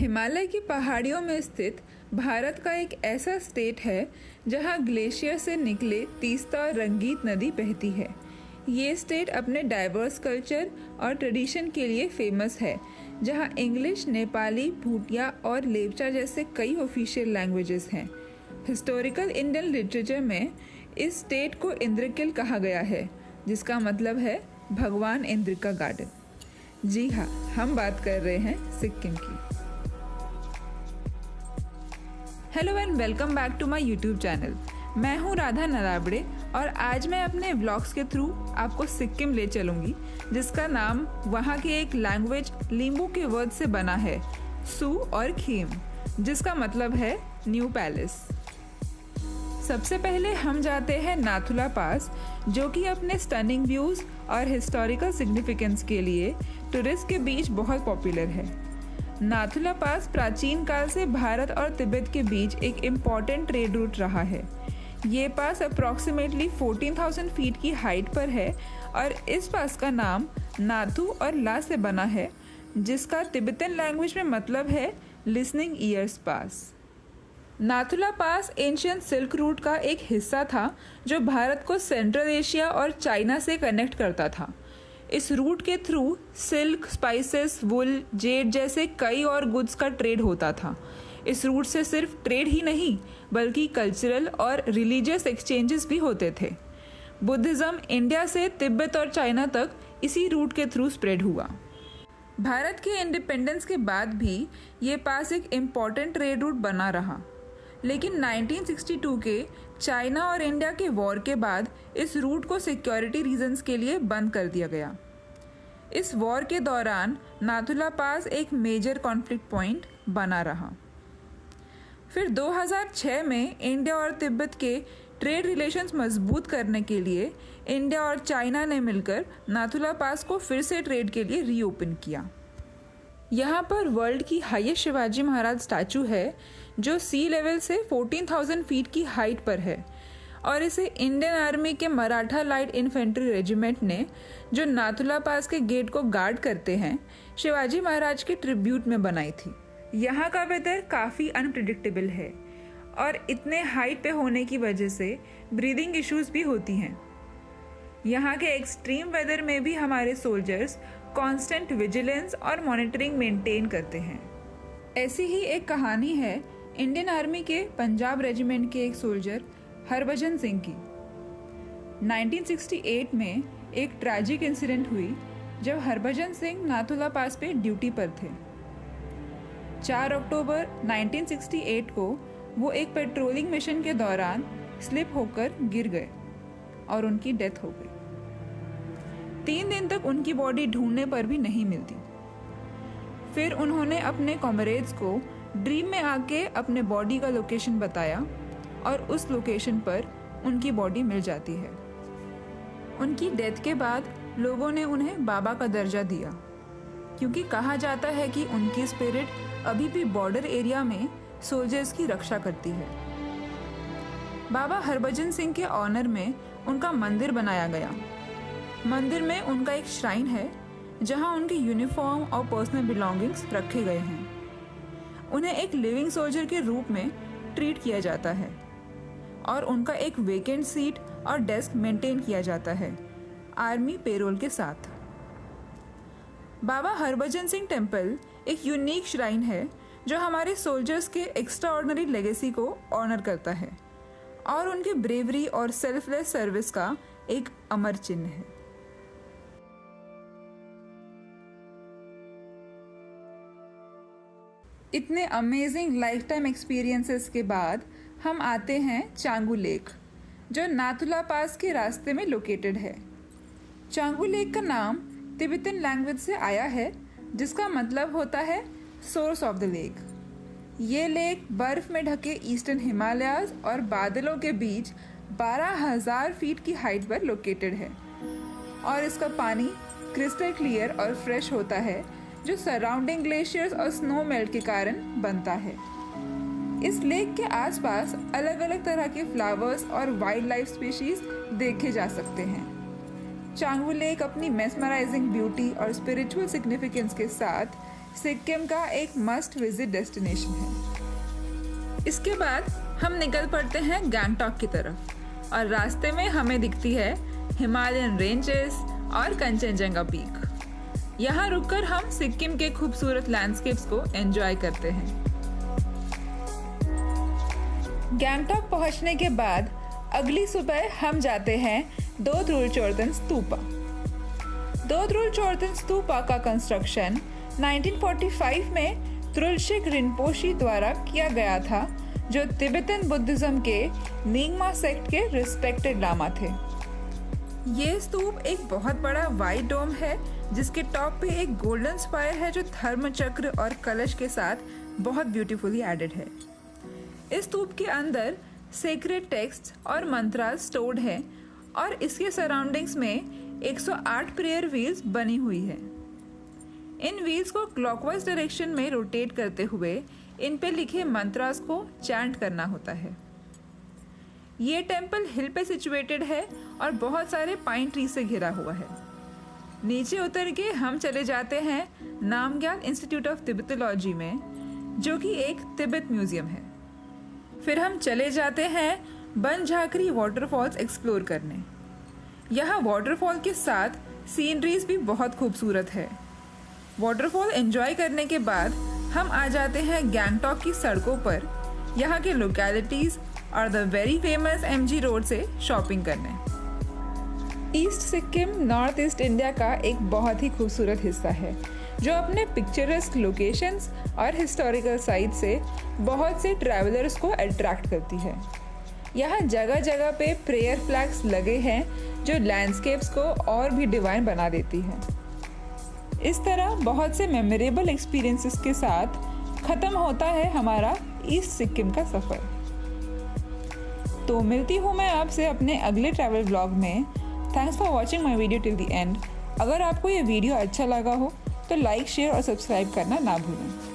हिमालय की पहाड़ियों में स्थित भारत का एक ऐसा स्टेट है जहां ग्लेशियर से निकले तीस्ता और रंगीत नदी बहती है। ये स्टेट अपने डाइवर्स कल्चर और ट्रेडिशन के लिए फेमस है, जहां इंग्लिश, नेपाली, भूटिया और लेपचा जैसे कई ऑफिशियल लैंग्वेजेस हैं। हिस्टोरिकल इंडियन लिटरेचर में इस स्टेट को इंद्रकिल कहा गया है, जिसका मतलब है भगवान इंद्र का गार्डन। जी हाँ, हम बात कर रहे हैं सिक्किम की। Hello and welcome back to my YouTube channel. मैं हूँ राधा नराबड़े और आज मैं अपने व्लॉग्स के थ्रू आपको सिक्किम ले चलूँगी, जिसका नाम वहाँ की एक लैंग्वेज लिम्बू के वर्ड से बना है, सू और खीम, जिसका मतलब है न्यू पैलेस। सबसे पहले हम जाते हैं नाथुला पास, जो कि अपने स्टनिंग व्यूज़ और हिस्टोरिकल सिग्निफिकेंस के लिए टूरिस्ट के बीच बहुत पॉपुलर है। नाथुला पास प्राचीन काल से भारत और तिब्बत के बीच एक इम्पॉर्टेंट ट्रेड रूट रहा है। ये पास अप्रॉक्सीमेटली 14,000 फीट की हाइट पर है और इस पास का नाम नाथू और ला से बना है, जिसका तिब्बतन लैंग्वेज में मतलब है लिसनिंग ईयर्स पास। नाथुला पास एंशियंट सिल्क रूट का एक हिस्सा था जो भारत को सेंट्रल एशिया और चाइना से कनेक्ट करता था। इस रूट के थ्रू सिल्क, स्पाइसेस, वुल, जेड जैसे कई और गुड्स का ट्रेड होता था। इस रूट से सिर्फ ट्रेड ही नहीं बल्कि कल्चरल और रिलीजियस एक्सचेंजेस भी होते थे। बुद्धिज़्म इंडिया से तिब्बत और चाइना तक इसी रूट के थ्रू स्प्रेड हुआ। भारत के इंडिपेंडेंस के बाद भी ये पास एक इम्पॉर्टेंट ट्रेड रूट बना रहा, लेकिन 1962 के चाइना और इंडिया के वॉर के बाद इस रूट को सिक्योरिटी रीजंस के लिए बंद कर दिया गया। इस वॉर के दौरान नाथुला पास एक मेजर कॉन्फ्लिक्ट पॉइंट बना रहा। फिर 2006 में इंडिया और तिब्बत के ट्रेड रिलेशंस मजबूत करने के लिए इंडिया और चाइना ने मिलकर नाथुला पास को फिर से ट्रेड के लिए रीओपन किया। यहाँ पर वर्ल्ड की हाईएस्ट शिवाजी महाराज स्टैचू है, जो सी लेवल से 14,000 फीट की हाइट पर है और इसे इंडियन आर्मी के मराठा लाइट इन्फेंट्री रेजिमेंट ने, जो नाथुला पास के गेट को गार्ड करते हैं, शिवाजी महाराज के ट्रिब्यूट में बनाई थी। यहाँ का वेदर काफ़ी अनप्रिडिक्टेबल है और इतने हाइट पे होने की वजह से ब्रीदिंग इश्यूज भी होती हैं। यहाँ के एक्सट्रीम वेदर में भी हमारे सोल्जर्स कांस्टेंट विजिलेंस और मॉनिटरिंग मेंटेन करते हैं। ऐसी ही एक कहानी है इंडियन आर्मी के पंजाब रेजिमेंट के एक सोल्जर हरभजन सिंह की। 1968 में एक ट्रैजिक इंसिडेंट हुई जब हरभजन सिंह नाथुला पास पे ड्यूटी पर थे। 4 अक्टूबर 1968 को वो एक पेट्रोलिंग मिशन के दौरान स्लिप होकर गिर गए और उनकी डेथ हो गई। 3 दिन तक उनकी बॉडी ढूंढने पर भी नहीं मिलती। फिर उन्होंने अपने कॉमरेड्स को ड्रीम में आके अपने बॉडी का लोकेशन बताया और उस लोकेशन पर उनकी बॉडी मिल जाती है। उनकी डेथ के बाद लोगों ने उन्हें बाबा का दर्जा दिया, क्योंकि कहा जाता है कि उनकी स्पिरिट अभी भी बॉर्डर एरिया में सोल्जर्स की रक्षा करती है। बाबा हरभजन सिंह के ऑनर में उनका मंदिर बनाया गया। मंदिर में उनका एक श्राइन है जहां उनकी यूनिफॉर्म और पर्सनल बिलोंगिंग्स रखे गए हैं। उन्हें एक लिविंग सोल्जर के रूप में ट्रीट किया जाता है और उनका एक वेकेंट सीट और डेस्क मेंटेन किया जाता है आर्मी पेरोल के साथ। बाबा हरभजन सिंह टेम्पल एक यूनिक श्राइन है जो हमारे सोल्जर्स के एक्स्ट्रा ऑर्डिनरी लेगेसी को ऑनर करता है और उनके ब्रेवरी और सेल्फलेस सर्विस का एक अमर चिन्ह है। इतने अमेजिंग लाइफ टाइम एक्सपीरियंसेस के बाद हम आते हैं चांगू लेक, जो नाथुला पास के रास्ते में लोकेटेड है। चांगू लेक का नाम तिब्बतन लैंग्वेज से आया है, जिसका मतलब होता है सोर्स ऑफ द लेक। ये लेक बर्फ में ढके ईस्टर्न हिमालयाज और बादलों के बीच 12,000 फीट की हाइट पर लोकेटेड है और इसका पानी क्रिस्टल क्लियर और फ्रेश होता है, जो सराउंडिंग ग्लेशियर्स और स्नो मेल्ट के कारण बनता है। इस लेक के आसपास अलग अलग तरह के फ्लावर्स और वाइल्ड लाइफ स्पीशीज देखे जा सकते हैं। चांगू लेक अपनी मेस्मराइजिंग ब्यूटी और स्पिरिचुअल सिग्निफिकेंस के साथ सिक्किम का एक मस्ट विजिट डेस्टिनेशन है। इसके बाद हम निकल पड़ते हैं गैंगटॉक की तरफ और रास्ते में हमें दिखती है हिमालयन रेंजेस और कंचनजंगा पीक। यहाँ रुककर हम सिक्किम के खूबसूरत लैंडस्केप्स को एंजॉय करते हैं। गैंगटॉक पहुँचने के बाद अगली सुबह हम जाते हैं दो ध्रुल चोर्तन स्तूपा। दो ध्रुल चोर्तन स्तूपा का कंस्ट्रक्शन 1945 में त्रुलशिक रिनपोशी द्वारा किया गया था, जो तिब्बतन बुद्धिज्म के निंगमा सेक्ट के रिस्पेक्टेड लामा थे। ये स्तूप एक बहुत बड़ा वाइट डोम है जिसके टॉप पे एक गोल्डन स्पायर है जो धर्म चक्र और कलश के साथ बहुत ब्यूटीफुली एडेड है। इस स्तूप के अंदर सेक्रेड टेक्स्ट और मंत्रास स्टोर्ड हैं और इसके सराउंडिंग्स में 108 प्रेयर व्हील्स बनी हुई है। इन व्हील्स को क्लॉकवाइज डायरेक्शन में रोटेट करते हुए इन पे लिखे मंत्रास को चैंट करना होता है। ये टेम्पल हिल पे सिचुएटेड है और बहुत सारे पाइन ट्री से घिरा हुआ है। नीचे उतर के हम चले जाते हैं नामग्याल इंस्टीट्यूट ऑफ तिब्बतोलॉजी में, जो कि एक तिब्बत म्यूजियम है। फिर हम चले जाते हैं बन झाकरी वाटरफॉल्स एक्सप्लोर करने। यहाँ वाटरफॉल के साथ सीनरीज भी बहुत खूबसूरत है। वाटरफॉल एंजॉय करने के बाद हम आ जाते हैं गैंगटॉक की सड़कों पर, यहाँ के लोकेलिटीज़ और the very famous MG road से शॉपिंग करने। East Sikkim north east India का एक बहुत ही खूबसूरत हिस्सा है जो अपने पिक्चरस्क लोकेशंस और हिस्टोरिकल साइट से बहुत से ट्रैवलर्स को अट्रैक्ट करती है। यहाँ जगह जगह पे प्रेयर फ्लैग्स लगे हैं जो लैंडस्केप्स को और भी डिवाइन बना देती हैं। इस तरह बहुत से मेमोरेबल एक्सपीरियंसेस के साथ ख़त्म होता है हमारा ईस्ट सिक्किम का सफ़र। तो मिलती हूँ मैं आपसे अपने अगले ट्रैवल ब्लॉग में। Thanks for watching my video till the end. अगर आपको ये वीडियो अच्छा लगा हो तो लाइक, शेयर और सब्सक्राइब करना ना भूलें।